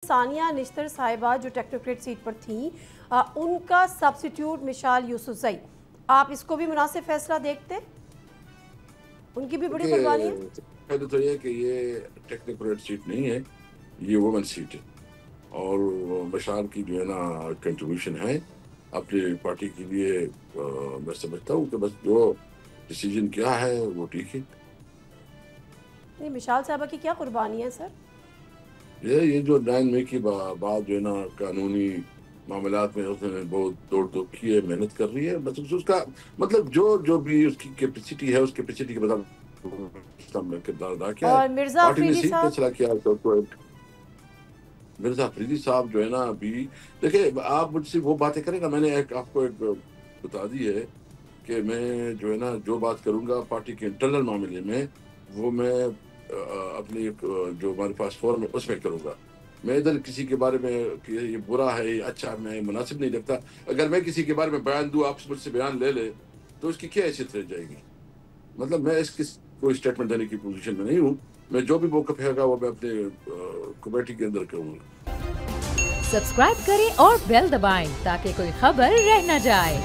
ثانیہ نشتر صاحبہ جو technocrat set پر تھیں ان کا سبسٹیوٹ مشال یوسفزئی، آپ اس کو بھی مناسب فیصلہ دیکھتے؟ ان کی بھی بڑی قربانی ہے۔ پہلے تو یہ کہ یہ ٹیکنوکریٹ سیٹ نہیں ہے، یہ وومن سیٹ ہے، اور مشال کی جو ہے نا کنٹریبیوشن ہے اپنی پارٹی کے لیے، میں سمجھتا ہوں کہ بس جو ڈیسیجن کیا ہے وہ ٹھیک ہے۔ نہیں، مشال صاحبہ کی کیا قربانی ہے سر؟ یہ جو 9 مئی کی بعد جو ہے نا قانونی معاملات میں اس نے بہت دوڑ دھوپ کی ہے، محنت کر رہی ہے، بس اس کا مطلب جو بھی اس کی کیپیسٹی ہے، اس کیپیسٹی کے مطابق کردار ادا کیا ہے۔ اور مرزا پارٹی نے افریدی صحیح صاحب؟ فیصلہ کیا تو مرزا افریدی صاحب جو ہے نا ابھی دیکھیں، آپ مجھ سے وہ باتیں کریں گا، میں نے آپ کو ایک بتا دی ہے کہ میں جو ہے نا جو بات کروں گا پارٹی کے انٹرنل معاملے میں، وہ میں اپنی جو ہمارے پاس فورم ہے اس میں کروں گا۔ میں ادھر کسی کے بارے میں کہ یہ برا ہے، یہ اچھا، میں مناسب نہیں لگتا۔ اگر میں کسی کے بارے میں بیان دوں، آپ مجھ سے بیان لے لے تو اس کی کیا حیثیت رہ جائے گی؟ مطلب میں اس کی کوئی اسٹیٹمنٹ دینے کی پوزیشن میں نہیں ہوں۔ میں جو بھی موقف ہے گا وہ میں اپنے کمیٹی کے اندر کروں گا۔ سبسکرائب کریں اور بیل دبائیں تاکہ کوئی خبر رہ نہ جائے۔